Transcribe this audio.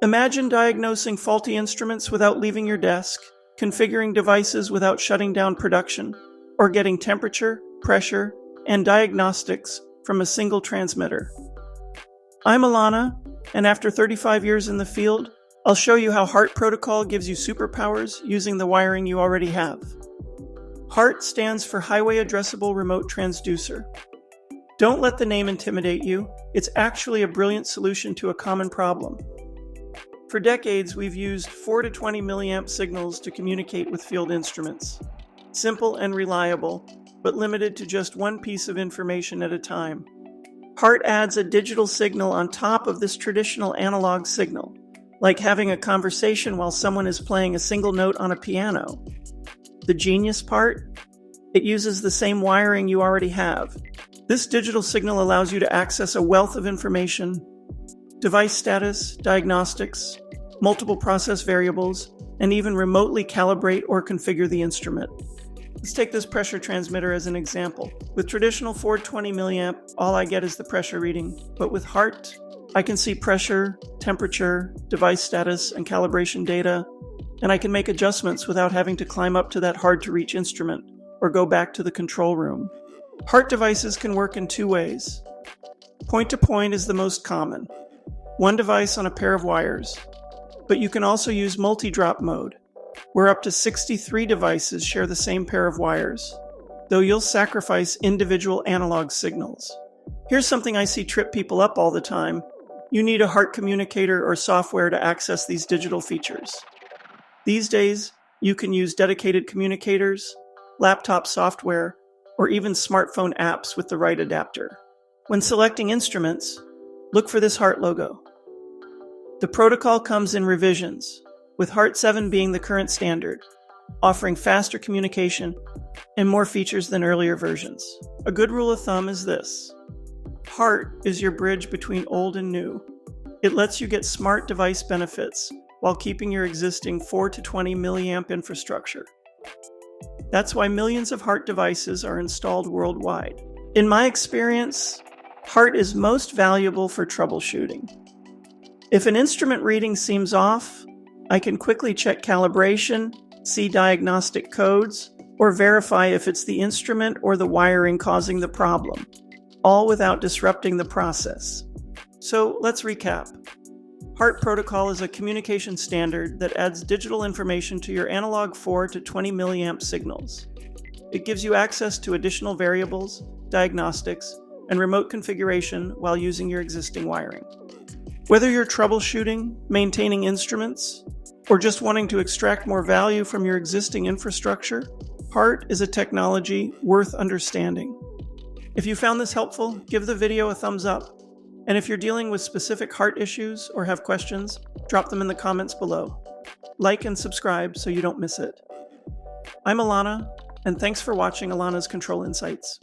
Imagine diagnosing faulty instruments without leaving your desk, configuring devices without shutting down production, or getting temperature, pressure, and diagnostics from a single transmitter. I'm Alana, and after 35 years in the field, I'll show you how HART Protocol gives you superpowers using the wiring you already have. HART stands for Highway Addressable Remote Transducer. Don't let the name intimidate you. It's actually a brilliant solution to a common problem. For decades, we've used 4 to 20 milliamp signals to communicate with field instruments. Simple and reliable, but limited to just one piece of information at a time. HART adds a digital signal on top of this traditional analog signal, like having a conversation while someone is playing a single note on a piano. The genius part? It uses the same wiring you already have. This digital signal allows you to access a wealth of information: device status, diagnostics, multiple process variables, and even remotely calibrate or configure the instrument. Let's take this pressure transmitter as an example. With traditional 420 milliamp, all I get is the pressure reading, but with HART, I can see pressure, temperature, device status, and calibration data, and I can make adjustments without having to climb up to that hard-to-reach instrument or go back to the control room. HART devices can work in two ways. Point-to-point is the most common, one device on a pair of wires, but you can also use multi-drop mode, where up to 63 devices share the same pair of wires, though you'll sacrifice individual analog signals. Here's something I see trip people up all the time. You need a HART communicator or software to access these digital features. These days, you can use dedicated communicators, laptop software, or even smartphone apps with the right adapter. When selecting instruments, look for this HART logo. The protocol comes in revisions, with HART 7 being the current standard, offering faster communication and more features than earlier versions. A good rule of thumb is this: HART is your bridge between old and new. It lets you get smart device benefits while keeping your existing 4 to 20 milliamp infrastructure. That's why millions of HART devices are installed worldwide. In my experience, HART is most valuable for troubleshooting. If an instrument reading seems off, I can quickly check calibration, see diagnostic codes, or verify if it's the instrument or the wiring causing the problem, all without disrupting the process. So let's recap. HART Protocol is a communication standard that adds digital information to your analog 4 to 20 milliamp signals. It gives you access to additional variables, diagnostics, and remote configuration while using your existing wiring. Whether you're troubleshooting, maintaining instruments, or just wanting to extract more value from your existing infrastructure, HART is a technology worth understanding. If you found this helpful, give the video a thumbs up. And if you're dealing with specific HART issues or have questions, drop them in the comments below. Like and subscribe so you don't miss it. I'm Alana, and thanks for watching Alana's Control Insights.